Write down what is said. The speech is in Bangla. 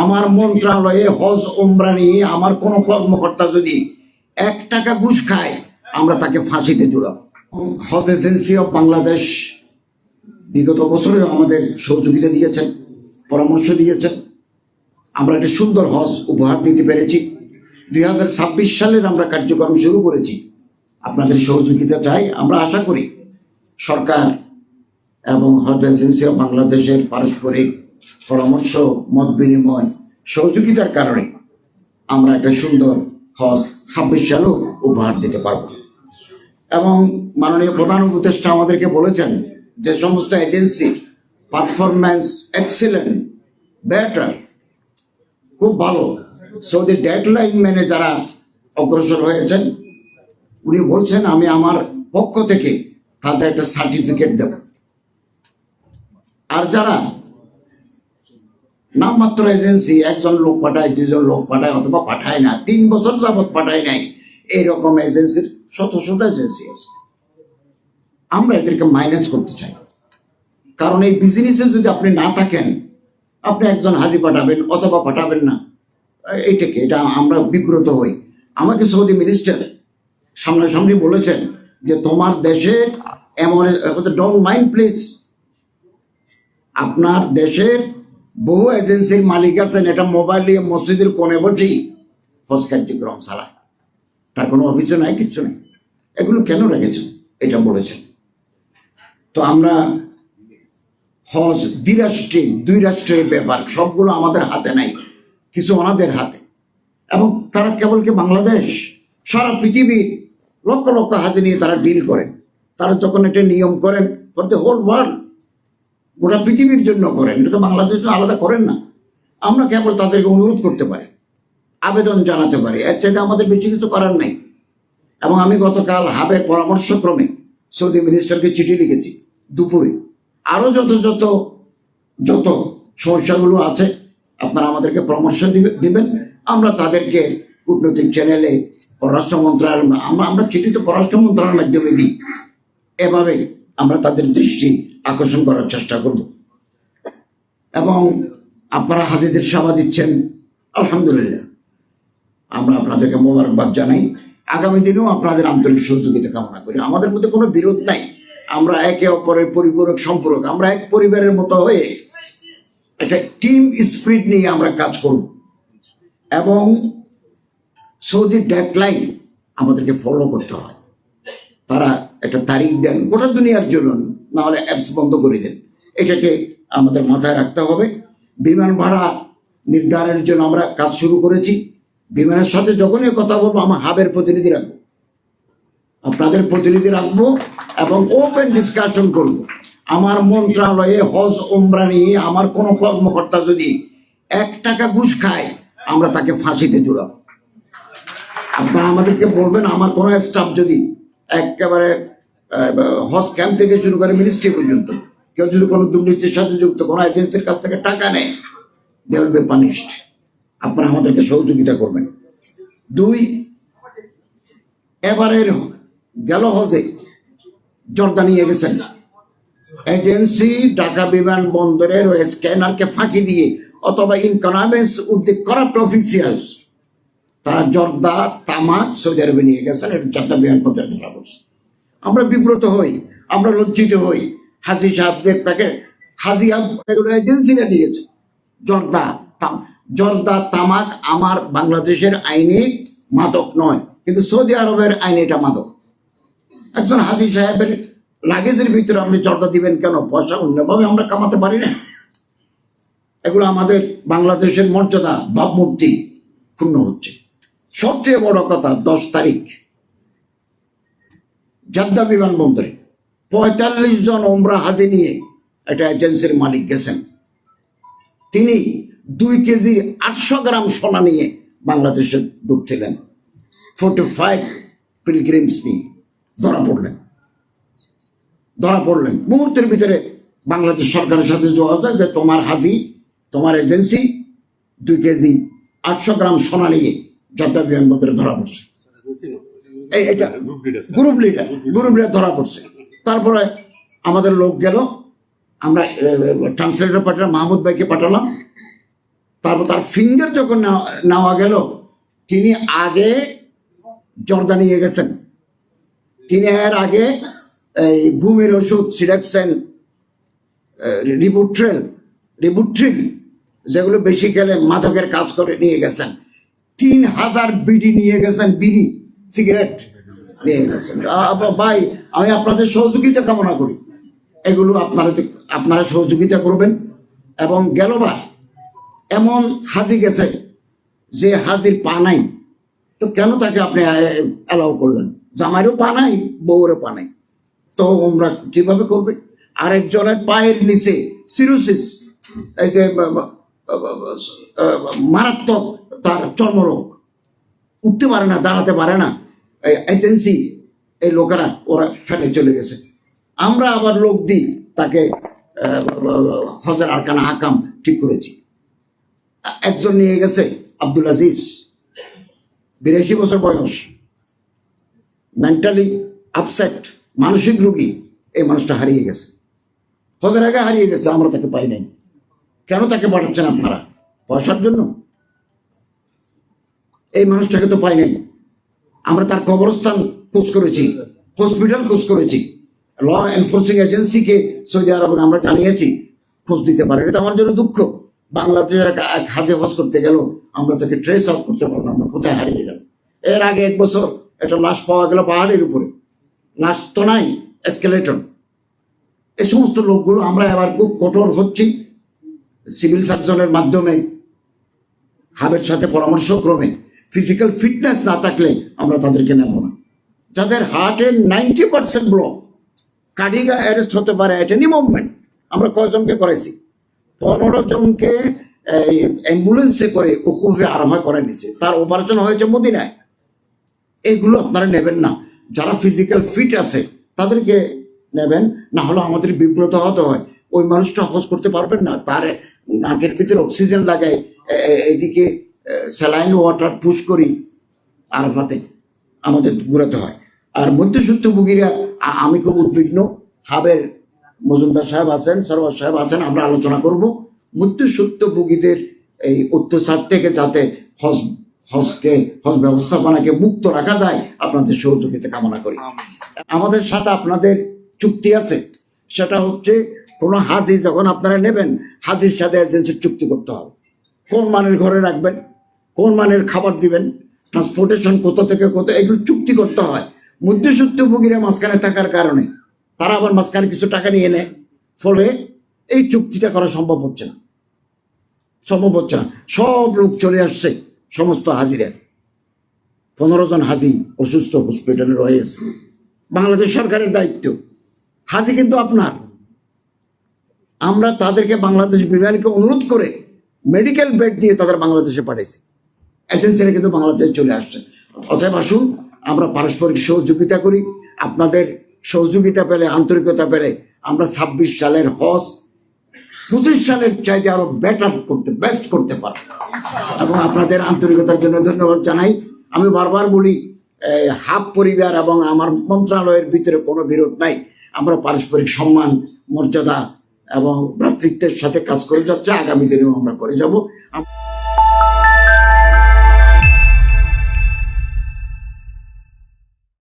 আমার মন্ত্রণালয়ে হজ ওমরা নিয়ে আমার কোনো কর্মকর্তা যদি 1 টাকা ঘুষ খায় আমরা তাকে ফাঁসিতে ঝুলাবো। হজ এজেন্সি অফ বাংলাদেশ বিগত বছরে আমাদের সহযোগিতা দিয়েছেন, পরামর্শ দিয়েছেন। আমরা একটা সুন্দর হজ উপহার দিতে পেরেছি। 2026 সালের আমরা কার্যক্রম শুরু করেছি। আপনাদের সহযোগিতা চাই। আমরা আশা করি সরকার এবং হজ এজেন্সি অফ বাংলাদেশের পারস্পরিক পরামর্শ, মত বিনিময়, সহযোগিতার কারণে আমরা একটা সুন্দর হজ 26 সালেও উপহার দিতে পারব। এবং মাননীয় প্রধান উপদেষ্টা আমাদেরকে বলেছেন যে সমস্ত এজেন্সি পারফরম্যান্স এক্সিলেন্ট, বেটার, খুব ভালো, সৌদি ডেডলাইন মেনে যারা অগ্রসর হয়েছেন উনি বলছেন আমি আমার পক্ষ থেকে তাদের একটা সার্টিফিকেট দেব। আর যারা নামমাত্র এজেন্সি, একজন লোক পাঠায়, 2 জন লোক পাঠায় অথবা পাঠায় না, 3 বছর যাবৎ পাঠায় নাই, এইরকম এজেন্সির শত শত এজেন্সি আছে। আমরা এদেরকে মাইনাস করতে চাই। কারণ এই বিজনেসে যদি আপনি না থাকেন, আপনি একজন হাজি পাঠাবেন অথবা পাঠাবেন না, এটা আমরা বিব্রত হই। আমাকে সৌদি মিনিস্টার সামনাসামনি বলেছেন যে তোমার দেশে এমন, ডোন্ট মাইন্ড প্লিজ, আপনার দেশের বহু এজেন্সির মালিক আছেন, এটা মোবাইল নিয়ে মসজিদের কোণে বসেই হজ কার্যক্রম চালায়, তার কোনো অভিযোগ নাই, কিচ্ছু নেই, এগুলো কেন রেখেছেন এটা বলেছেন। তো আমরা হজ দুই রাষ্ট্রের ব্যাপার, সবগুলো আমাদের হাতে নাই, কিছু ওনাদের হাতে। এবং তারা কেবল কি বাংলাদেশ, সারা পৃথিবীর লক্ষ লক্ষ হাজি নিয়ে তারা ডিল করেন। তারা যখন এটা নিয়ম করেন ফর দ্য হোল ওয়ার্ল্ড, গোটা পৃথিবীর জন্য করেন, এটা তো বাংলাদেশের জন্য আলাদা করেন না। আমরা কেবল তাদেরকে অনুরোধ করতে পারি, আবেদন জানাতে পারি, এর চাইতে আমাদের বেশি কিছু করার নেই। এবং আমি গতকাল হাবের পরামর্শক্রমে সৌদি মিনিস্টারকে চিঠি লিখেছি দুপুরে। আরও যত সমস্যাগুলো আছে আপনারা আমাদেরকে পরামর্শ দিবেন, আমরা তাদেরকে কূটনৈতিক চ্যানেলে, পররাষ্ট্র মন্ত্রণালয়, আমরা চিঠি তো পররাষ্ট্র মন্ত্রণালয়ের মাধ্যমে দিই, এভাবে আমরা তাদের দৃষ্টি আকর্ষণ করার চেষ্টা করব। এবং আপনারা হাজিদের সেবা দিচ্ছেন, আলহামদুলিল্লাহ, আমরা আপনাদেরকে মোবারকবাদ জানাই। আগামী দিনেও আপনাদের আন্তরিক সহযোগিতা কামনা করি। আমাদের মধ্যে কোনো বিরোধ নাই, আমরা একে অপরের পরিপূরক সম্পর্ক, আমরা এক পরিবারের মতো হয়ে একটা টিম স্পিরিট নিয়ে আমরা কাজ করব। এবং সৌদি ডেডলাইন আমাদেরকে ফলো করতে হয়। তারা একটা তারিখ দেন গোটা দুনিয়ার জন্য, না হলে অ্যাপস বন্ধ করে দেন, এটাকে আমাদের মাথায় রাখতে হবে। বিমান ভাড়া নির্ধারণের জন্য আমরা কাজ শুরু করেছি। বিমানের সাথে যখনই কথা বলবো আমার হাবের প্রতিনিধি রাখবো, আপনাদের প্রতিনিধি রাখবো এবং ওপেন ডিসকাশন করব। আমার মন্ত্রণালয়ে হজ ওমরা নিয়ে আমার কোনো কর্মকর্তা যদি 1 টাকা ঘুষ খায় আমরা তাকে ফাঁসিতে ঝুলাবো। আপনারা আমাদেরকে বলবেন, আমার কোনো স্টাফ যদি একেবারে হজ ক্যাম্প থেকে শুরু করে মিনিস্ট্রি পর্যন্ত কেউ যদি কোনো দুর্নীতির সাথে যুক্ত কোনো এজেন্সির কাছ থেকে টাকা নেয়, দে উইল বি পানিশড। আপনারা আমাদেরকে সহযোগিতা করবেন। 2, এবারের গেল হজে জর্দা নিয়ে গেছেন এজেন্সি, ঢাকা বিমানবন্দরের ওই স্ক্যানারকে ফাঁকি দিয়ে অথবা in convince with the corrupt officials তারা জর্দা, তামাক সৌদি আরবে নিয়ে গেছেন। এটা জর্দা বিমানবন্দরে ধরা পড়ছে। আমরা বিব্রত হই, আমরা লজ্জিত হই। হাজি সাহেবদের প্যাকেট, হাজি এগুলো এজেন্সিরা দিয়েছে। জর্দা, তামাক আমার বাংলাদেশের আইনে মাদক নয়, কিন্তু সৌদি আরবের আইনে এটা মাদক। একজন হাজি সাহেবের লাগেজের ভিতরে আপনি জর্দা দিবেন কেন? পয়সা অন্যভাবে আমরা কামাতে পারি না? এগুলো আমাদের বাংলাদেশের মর্যাদা, ভাবমূর্তি ক্ষুণ্ণ হচ্ছে। সবচেয়ে বড় কথা, 10 তারিখ জেদ্দা বিমানবন্দরে 45 জন ওমরা হাজি নিয়ে একটা এজেন্সির মালিক গেছেন। তিনি 2 কেজি 800 গ্রাম সোনা নিয়ে বাংলাদেশে ঢুকছিলেন। 45 পিলগ্রিমস নিয়ে ধরা পড়লেন। মুহূর্তের ভিতরে বাংলাদেশ সরকারের সাথে যোগাযোগ যে তোমার হাজি, তোমার এজেন্সি 2 কেজি 800 গ্রাম সোনা নিয়ে জেদ্দা বিমানবন্দরে ধরা পড়ছে। এটা গ্রুপ লিডার ধরা পড়ছে। তারপরে আমাদের লোক গেল, আমরা ট্রান্সলেটর পাঠালাম, মাহমুদ ভাইকে পাঠালাম। তারপর তার ফিঙ্গার যখন নেওয়া গেল, তিনি আগে জর্দা নিয়ে গেছেন, তিনি এর আগে এই ঘুমের ওষুধ সিডাকসেন, রিবুট্রিল যেগুলো বেশি খেলে মাদকের কাজ করে নিয়ে গেছেন। 3000 বিডি নিয়ে গেছেন, বিড়ি সিগারেট নিয়ে গেছেন। ভাই, আমি আপনাদের সহযোগিতা কামনা করি, এগুলো আপনারা সহযোগিতা করবেন। এবং গেলবার এমন হাজি গেছে যে হাজির পা নাই, তো কেন তাকে আপনি অ্যালাউ করলেন? জামাইরও পা নাই, বউরেও পা নাই, তো আমরা কিভাবে করবে? আরেকজনের পায়ের নিচে সিরোসিস, এই যে মারাত্মক তার চর্মরোগ, উঠতে পারে না, দাঁড়াতে পারে না, এজেন্সি এই লোকেরা ওরা ফেলে চলে গেছে। আমরা আবার লোক দিই তাকে হজের আরকানা হাকাম ঠিক করেছি। একজন নিয়ে গেছে আব্দুল আজিজ, 82 বছর বয়স, মেন্টালি আপসেট, মানসিক রোগী। এই মানুষটা হারিয়ে গেছে, হজের আগে হারিয়ে গেছে, আমরা তাকে পাই নাই। কেন তাকে পাঠাচ্ছেন আপনারা? পয়সার জন্য? এই মানুষটাকে তো পাই নাই। আমরা তার কবরস্থান খোঁজ করেছি, হসপিটাল খোঁজ করেছি, ল এনফোর্সিং এজেন্সিকে সৌদি আরবে আমরা জানিয়েছি, খোঁজ দিতে পারে। এটা আমার জন্য দুঃখ। বাংলাদেশের এক হাজে হজ করতে গেল, আমরা তাকে ট্রেস আউট করতে পারলাম না, কোথায় হারিয়ে গেল। এর আগে 1 বছর একটা লাশ পাওয়া গেল পাহাড়ের উপরে, লাশ তো নাই, এসকেলেটর। এই সমস্ত লোকগুলো আমরা এবার খুব কঠোর হচ্ছি, সিভিল সার্জনের মাধ্যমে, হাবের সাথে পরামর্শক্রমে। ফিজিক্যাল ফিটনেস না থাকলে আমরা তাদেরকে নেব না। যাদের হার্টের 90% ব্লক, কার্ডিয়াক অ্যারেস্ট হতে পারে, এটা নি মুভমেন্ট। আমরা কয়জনকে করেছি? 15 জনকে অ্যাম্বুলেন্সে করে উকুফে আরাফা করে নিছে, তার অপারেশন হয়েছে মদিনায়। এগুলো আপনারা নেবেন না। যারা ফিজিক্যাল ফিট আছে তাদেরকে নেবেন, না হলে আমাদের বিব্রত হতে হয়। ওই মানুষটা হজ করতে পারবেন না, তার নাকের ভিতরে অক্সিজেন লাগায়, এদিকে স্যালাইন ওয়াটার পুশ করি, আরাফাতে আমাদের ঘুরাতে হয়। আর মধ্যসূত্রভোগীরা, আমি খুব উদ্বিগ্ন। হাবের মজুমদার সাহেব আছেন, সরওয়ার সাহেব আছেন, আমরা আলোচনা করব মধ্যসূত্রভোগীদের এই অত্যাচার থেকে যাতে হজ ব্যবস্থাপনাকে মুক্ত রাখা যায়। আপনাদের সহযোগিতা কামনা করি। আমাদের সাথে আপনাদের চুক্তি আছে, সেটা হচ্ছে কোনো হাজি যখন আপনারা নেবেন, হাজির সাথে এজেন্সির চুক্তি করতে হবে। কোন মানের ঘরে রাখবেন, কোন মানের খাবার দিবেন, ট্রান্সপোর্টেশন কোথা থেকে কোথা, এগুলো চুক্তি করতে হয়। মধ্যসূত্রভোগীরা মাঝখানে থাকার কারণে তারা আবার মাঝখানে কিছু টাকা নিয়ে নেয়, ফলে এই চুক্তিটা করা সম্ভব হচ্ছে না। সব লোক চলে আসছে, সমস্ত হাজিরা। 15 জন হাজি অসুস্থ, হসপিটালে রয়েছে। বাংলাদেশ সরকারের দায়িত্ব, হাজি কিন্তু আপনার। আমরা তাদেরকে বাংলাদেশ বিমানকে অনুরোধ করে মেডিকেল বেড দিয়ে তাদের বাংলাদেশে পাঠিয়েছি। এজেন্সিরা কিন্তু বাংলাদেশে চলে আসছে। অতএব আসুন আমরা পারস্পরিক সহযোগিতা করি। আপনাদের সহযোগিতা পেলে, আন্তরিকতা পেলে আমরা 26 সালের হজ 25 সালের চাইতে আরো বেস্ট করতে পারব। এবং আপনাদের আন্তরিকতার জন্য ধন্যবাদ জানাই। আমি বারবার বলি, হাব পরিবার এবং আমার মন্ত্রণালয়ের ভিতরে কোনো বিরোধ নাই। আমরা পারস্পরিক সম্মান, মর্যাদা এবং ভ্রাতৃত্বের সাথে কাজ করে যাচ্ছে, আগামী দিনেও আমরা করে যাব।